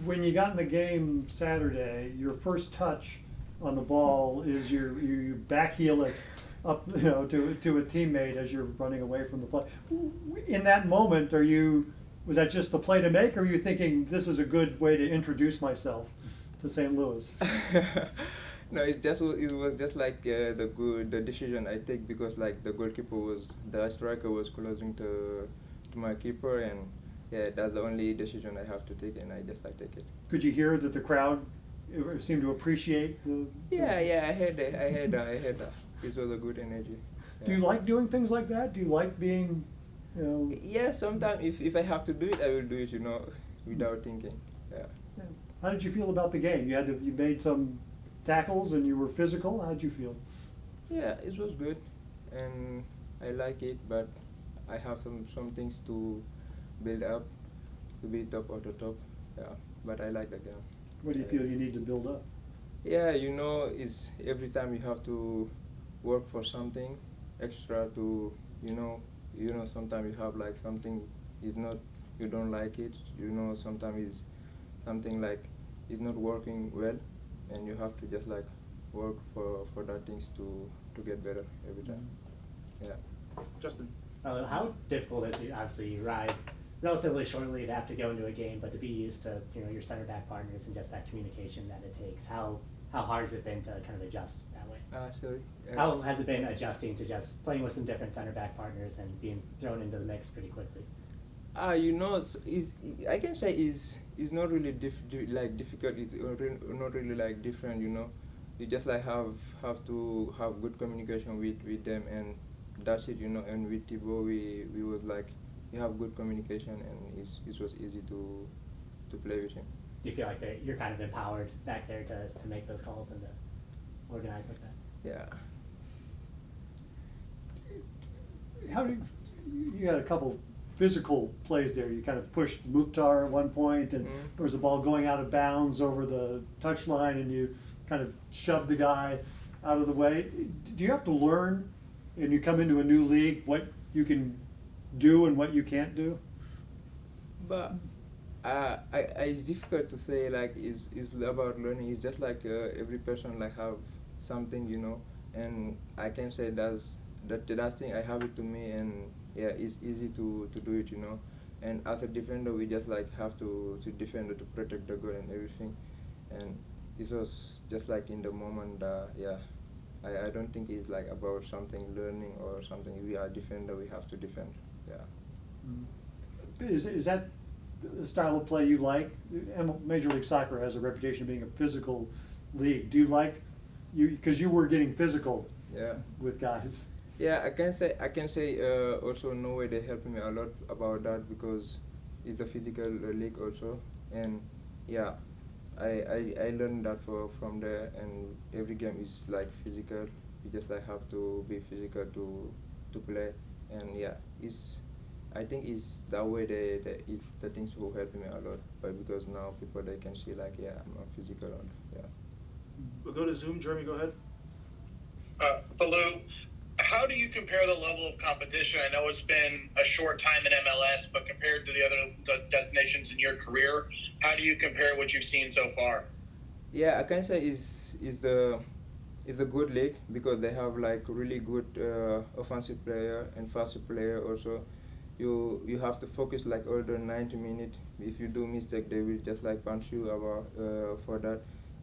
When you got in the game Saturday, your first touch on the ball is you back heel it up, to a teammate as you're running away from the play. In that moment, was that just the play to make, or are you thinking this is a good way to introduce myself to St. Louis? No, it was just like the decision I take because like the striker was closing to my keeper, and yeah, that's the only decision I have to take, and I just like take it. Could you hear that the crowd seemed to appreciate the? Yeah, I heard that. It was a good energy. Do Yeah. you like doing things like that? Do you like being, Yeah, sometimes if I have to do it, I will do it, without thinking. Yeah. Yeah. How did you feel about the game? You made some tackles and you were physical. How did you feel? Yeah, it was good, and I like it, but I have some things to build up to be top of the top. Yeah, but I like the game. What do you feel you need to build up? Yeah, it's every time you have to work for something extra to, sometimes you have like something is not, you don't like it, sometimes is something like is not working well, and you have to just like work for that things to get better every time. Yeah. Justin. How difficult is it? Obviously, you arrive relatively shortly to have to go into a game, but to be used to your center back partners and just that communication that it takes. How hard has it been to kind of adjust that way? Sorry. How has it been adjusting to just playing with some different center back partners and being thrown into the mix pretty quickly? I can say is not really like difficult. It's not really like different. You just like have to have good communication with them, and that's it. And with Thibaut, we was like we have good communication, and it was easy to play with him. Do you feel like you're kind of empowered back there to make those calls and to organize like that? Yeah. How do you had a couple physical plays there? You kind of pushed Mukhtar at one point, and there was a ball going out of bounds over the touchline, and you kind of shoved the guy out of the way. Do you have to learn, and you come into a new league, what you can do and what you can't do? But it's difficult to say like is about learning. It's just like every person like have something, and I can say that thing I have it to me, and yeah, it's easy to do it, and as a defender we just like have to defend to protect the goal and everything, and it was just like in the moment. Yeah, I don't think it's like about something learning or something. We are defender, we have to defend. Yeah. Is that the style of play you like? Major League Soccer has a reputation of being a physical league. Do you like because you were getting physical? Yeah. With guys. Yeah, I can say also Norway they helped me a lot about that because it's a physical league also, and yeah, I learned that from there, and every game is like physical. You just like have to be physical to play, and yeah, I think it's that way it's the things will help me a lot, but because now people they can see like yeah I'm physical and yeah. We'll go to Zoom. Jeremy, go ahead. Fallou, how do you compare the level of competition? I know it's been a short time in MLS, but compared to the destinations in your career, how do you compare what you've seen so far? Yeah, I can say is a good league because they have like really good offensive player and fast player also. You have to focus like all the 90 minutes. If you do mistake, they will just like punch you about for that.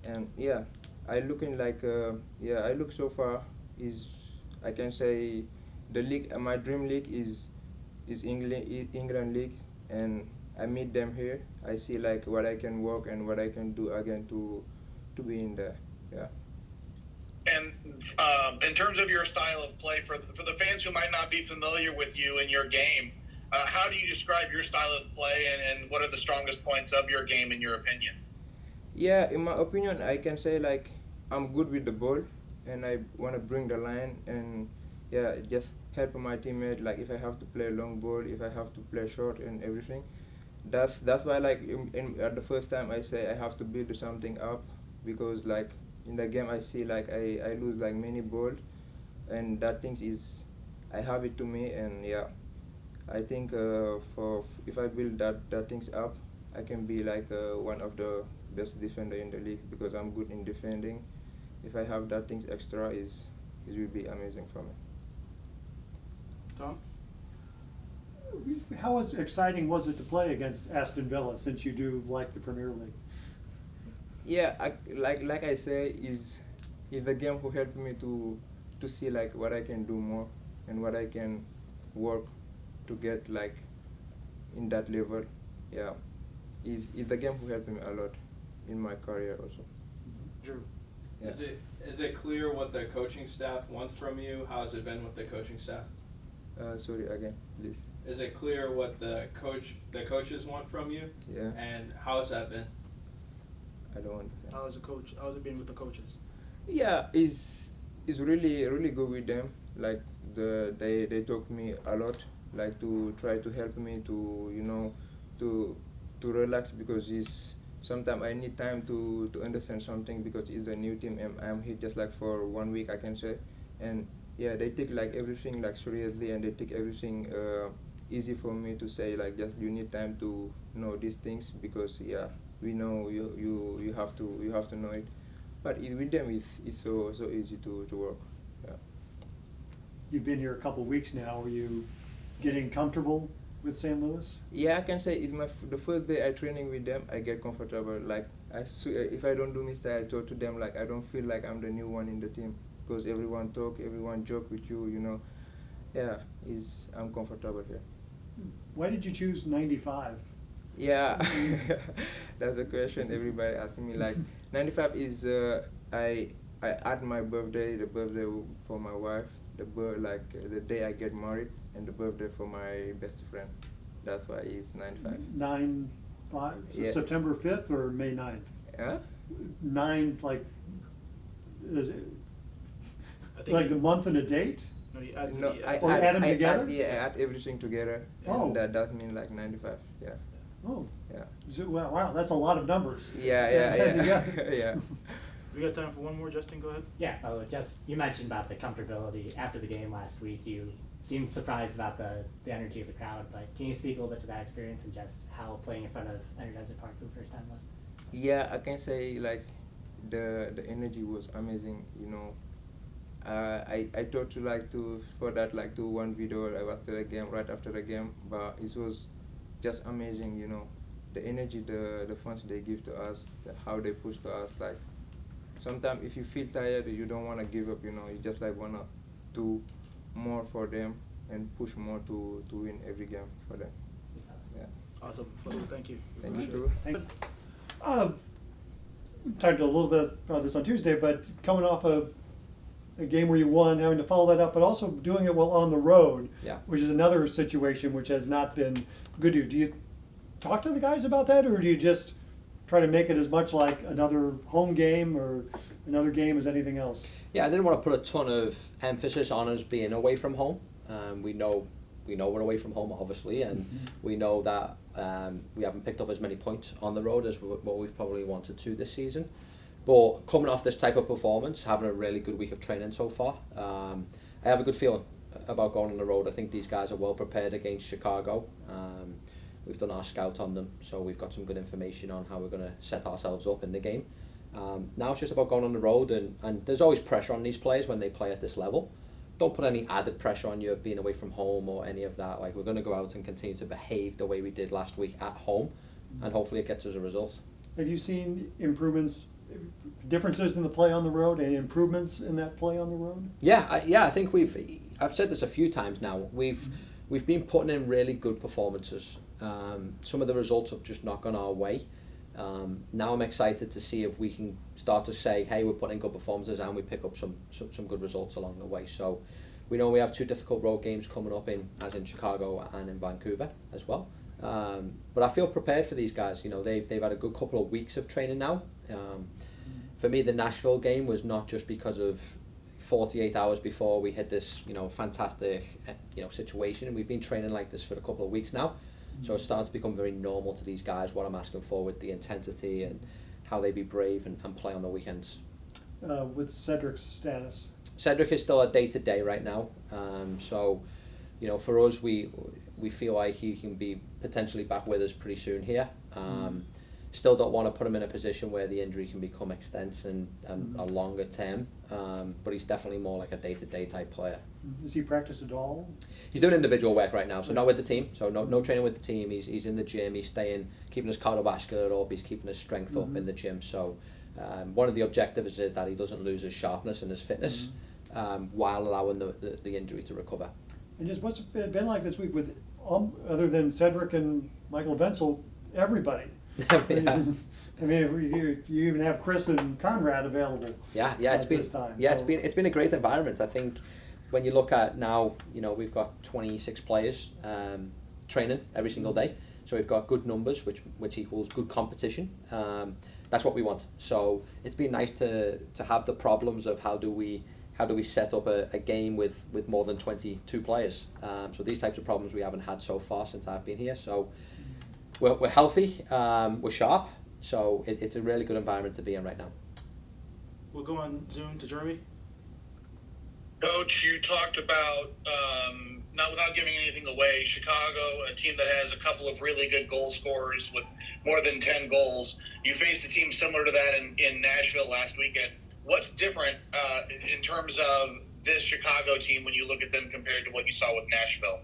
And yeah, I look so far is I can say the league my dream league is England league, and I meet them here. I see like what I can work and what I can do again to be in there. Yeah. And in terms of your style of play, for the fans who might not be familiar with you and your game, how do you describe your style of play, and what are the strongest points of your game in your opinion? Yeah, in my opinion, I can say like I'm good with the ball, and I want to bring the line, and yeah, just help my teammate. Like if I have to play long ball, if I have to play short, and everything. That's why like at the first time I say I have to build something up because like in the game I see like I lose like many balls, and that things is I have it to me, and yeah, I think for if I build that things up, I can be like one of the best defender in the league because I'm good in defending. If I have that things extra, it will be amazing for me. Tom? How exciting was it to play against Aston Villa, since you do like the Premier League? Yeah, like I say, is the game who helped me to see like what I can do more and what I can work to get like in that level. Yeah, is the game who helped me a lot in my career also. Drew? Yeah. Is it clear what the coaching staff wants from you? How has it been with the coaching staff? Sorry again, please. Is it clear what the coaches want from you? Yeah. And how has that been? I don't understand. How is a coach? How has it been with the coaches? Yeah, it's really good with them. Like they talk to me a lot, like to try to help me to to relax because sometimes I need time to understand something because it's a new team and I'm here just like for 1 week I can say, and yeah they take like everything like seriously and they take everything easy for me to say like just you need time to know these things because yeah we know you have to know it, but with them it's so easy to work. Yeah. You've been here a couple of weeks now. Are you getting comfortable with St. Louis? Yeah, I can say it's the first day I training with them. I get comfortable. Like if I don't do mistake, I talk to them like I don't feel like I'm the new one in the team because everyone talk, everyone joke with you. Yeah, I'm comfortable here. Why did you choose 95? Yeah, that's a question everybody asking me. Like 95 is I add my birthday, the birthday for my wife, the day I get married, and the birthday for my best friend. That's why it's 95. 9/5? Yeah. September 5th or May 9th? Huh? 9, like, is it I think like the month and a date? No, he adds. No, he I adds Or add them together? yeah, I add everything together. Oh. And that means like 95. Yeah. Oh, Yeah. wow, that's a lot of numbers. Yeah. Yeah. Yeah. We got time for one more. Justin, go ahead. Yeah, just you mentioned about the comfortability after the game last week. You seemed surprised about the energy of the crowd, but can you speak a little bit to that experience and just how playing in front of Energizer Park for the first time was? Yeah, I can say like the energy was amazing. I thought for that do one video after the game, right after the game, but it was just amazing. The energy, the fans they give to us, how they push to us. Like sometimes if you feel tired, you don't want to give up. You just wanna do more for them and push more to win every game for them. Yeah. Awesome. Fallou, thank you. We Thank you appreciate too. it. Talked a little bit about this on Tuesday, but coming off a game where you won, having to follow that up, but also doing it while on the road, Yeah. which is another situation which has not been good to you. Do you talk to the guys about that, or do you just try to make it as much like another home game or another game as anything else? Yeah, I didn't want to put a ton of emphasis on us being away from home. We know we're away from home, obviously, and we know that we haven't picked up as many points on the road as what we've probably wanted to this season. But coming off this type of performance, having a really good week of training so far, I have a good feeling about going on the road. I think these guys are well prepared against Chicago. We've done our scout on them, so we've got some good information on how we're going to set ourselves up in the game. Now it's just about going on the road, and there's always pressure on these players when they play at this level. Don't put any added pressure on you of being away from home or any of that. Like, we're going to go out and continue to behave the way we did last week at home, and hopefully it gets us a result. Have you seen differences in the play on the road and improvements in that play on the road? Yeah, I think I've said this a few times now. We've been putting in really good performances. Some of the results have just not gone our way. Now I'm excited to see if we can start to say, hey, we're putting good performances and we pick up some good results along the way. So we know we have 2 difficult road games coming up as in Chicago and in Vancouver as well. But I feel prepared for these guys. They've had a good couple of weeks of training now. For me, the Nashville game was not just because of 48 hours before we hit this, fantastic, situation. And we've been training like this for a couple of weeks now. So it's starting to become very normal to these guys, what I'm asking for with the intensity and how they be brave and play on the weekends. With Cedric's status? Cedric is still a day-to-day right now. So, for us, we feel like he can be potentially back with us pretty soon here. Still don't want to put him in a position where the injury can become extensive and a longer term, but he's definitely more like a day-to-day type player. Does he practice at all? He's doing individual work right now, so not with the team. So no training with the team. He's in the gym. He's keeping his cardiovascular up. He's keeping his strength up in the gym. So one of the objectives is that he doesn't lose his sharpness and his fitness while allowing the injury to recover. And just what's it been like this week with, other than Cedric and Michael Wenzel, everybody? Yeah. I mean, you even have Chris and Conrad available. Yeah, it's been this time, so. It's been a great environment. I think when you look at now, we've got 26 players training every single day. So we've got good numbers, which equals good competition. That's what we want. So it's been nice to have the problems of how do we set up a game with more than 22 players. So these types of problems we haven't had so far since I've been here. So we're healthy, we're sharp, so it's a really good environment to be in right now. We'll go on Zoom to Jeremy. Coach, you talked about, not without giving anything away, Chicago, a team that has a couple of really good goal scorers with more than 10 goals. You faced a team similar to that in Nashville last weekend. What's different in terms of this Chicago team when you look at them compared to what you saw with Nashville?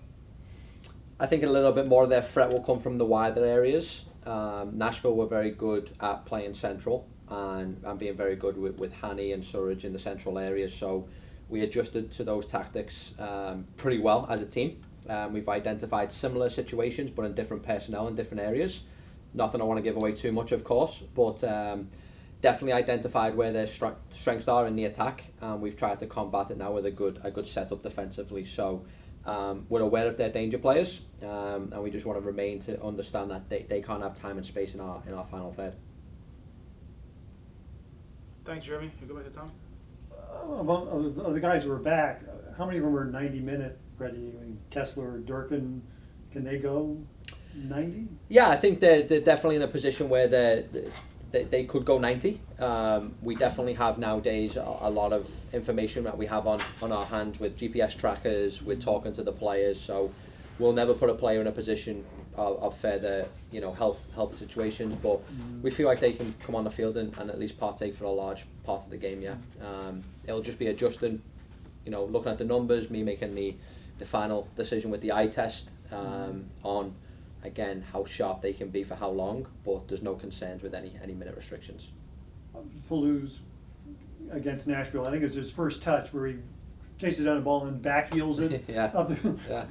I think a little bit more of their threat will come from the wider areas. Nashville were very good at playing central and being very good with Hani and Surridge in the central areas. So we adjusted to those tactics pretty well as a team. We've identified similar situations, but in different personnel in different areas. Nothing I want to give away too much, of course, but definitely identified where their strengths are in the attack. We've tried to combat it now with a good setup defensively. So we're aware of their danger players, and we just want to remain to understand that they can't have time and space in our final third. Thanks, Jeremy. We'll go back to Tom. Of the guys who are back, how many of them are 90-minute ready? I mean, Kessler, Durkin, can they go 90? Yeah, I think they're definitely in a position where they could go 90. We definitely have nowadays a lot of information that we have on our hands with GPS trackers, with talking to the players, so we'll never put a player in a position of further health situations, but we feel like they can come on the field and at least partake for a large part of the game. It'll just be adjusting, looking at the numbers, me making the final decision with the eye test on again how sharp they can be for how long, but there's no concerns with any minute restrictions. Fallou's against Nashville, I think it was his first touch where he chases down a ball and back heels it. Yeah.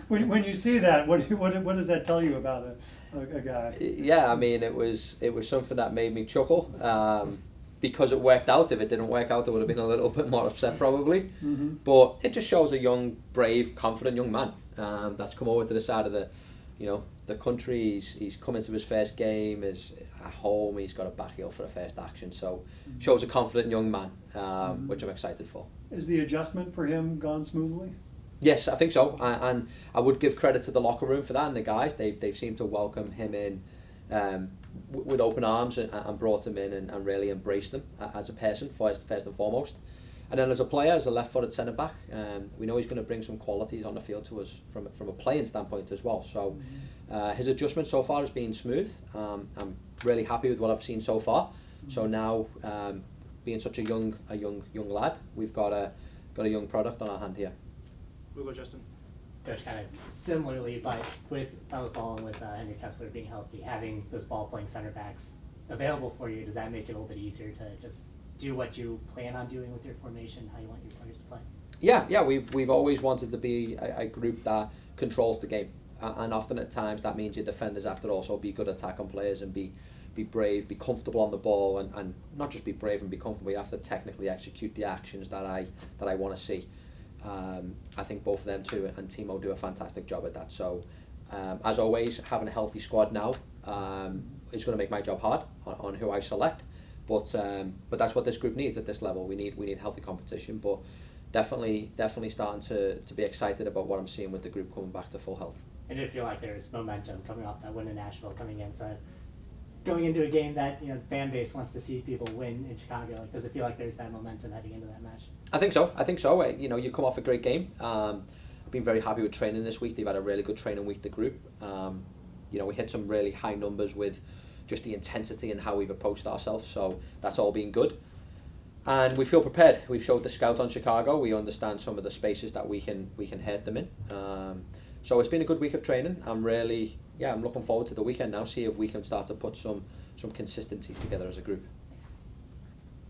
When you see that, what does that tell you about a guy? Yeah, I mean it was something that made me chuckle because it worked out. If it didn't work out, I would have been a little bit more upset probably. But it just shows a young, brave, confident young man that's come over to the side of the country. He's come into his first game, is at home, he's got a back heel for a first action, so shows a confident young man, which I'm excited for. Is the adjustment for him gone smoothly? Yes, I think so, and I would give credit to the locker room for that, and the guys, they've seemed to welcome him in with open arms and brought him in and really embraced him as a person first and foremost. And then as a player, as a left-footed centre-back, we know he's going to bring some qualities on the field to us from a playing standpoint as well. So his adjustment so far has been smooth. I'm really happy with what I've seen so far. So now, being such a young lad, we've got a young product on our hand here. We'll go, Justin. Coach, kind of similarly, but with Fallou and with Henry Kessler being healthy, having those ball-playing centre-backs available for you, does that make it a little bit easier to just do what you plan on doing with your formation, how you want your players to play? Yeah, we've always wanted to be a group that controls the game, and often at times that means your defenders have to also be good attacking players and be brave, be comfortable on the ball, and not just be brave and be comfortable. You have to technically execute the actions that I want to see. I think both of them too and Timo do a fantastic job at that. So as always, having a healthy squad now is going to make my job hard on who I select. But that's what this group needs at this level. We need healthy competition, but definitely starting to be excited about what I'm seeing with the group coming back to full health. And do you feel like there's momentum coming off that win in Nashville, going into a game that the fan base wants to see people win in Chicago? Like, does it feel like there's that momentum heading into that match? I think so. You come off a great game. I've been very happy with training this week. They've had a really good training week, the group. We hit some really high numbers with just the intensity and how we've approached ourselves. So that's all been good. And we feel prepared. We've showed the scout on Chicago. We understand some of the spaces that we can hurt them in. So it's been a good week of training. I'm looking forward to the weekend now. See if we can start to put some consistencies together as a group.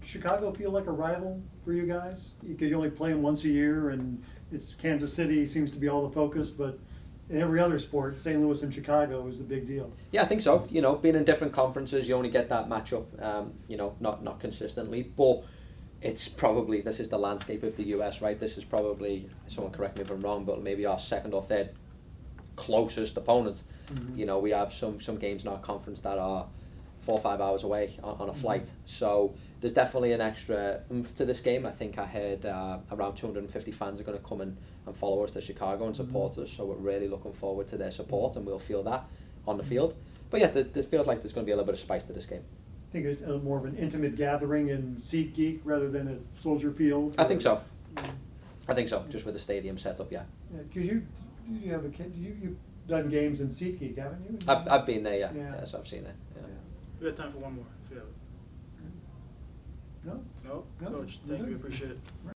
Chicago feel like a rival for you guys? Because you only play them once a year, and it's Kansas City seems to be all the focus, but in every other sport, St. Louis and Chicago is the big deal. Yeah, I think so. You know, being in different conferences, you only get that matchup. Not consistently, but it's probably, this is the landscape of the US, right? This is probably, someone correct me if I'm wrong, but maybe our second or third closest opponent. Mm-hmm. You know, we have some games in our conference that are 4 or 5 hours away on a flight. Mm-hmm. So there's definitely an extra oomph to this game. I think I heard around 250 fans are going to come and follow us to Chicago and support us. So we're really looking forward to their support, and we'll feel that on the field. But yeah, this feels like there's going to be a little bit of spice to this game. I think it's more of an intimate gathering in SeatGeek rather than at Soldier Field. I think so. I think so. Just with the stadium setup, yeah. Because you have a kid. You've done games in SeatGeek, haven't you? I've been there, yeah. Yeah. So I've seen it. Yeah. We got time for one more, if you have it. No? No? No. Coach, thank you, appreciate it.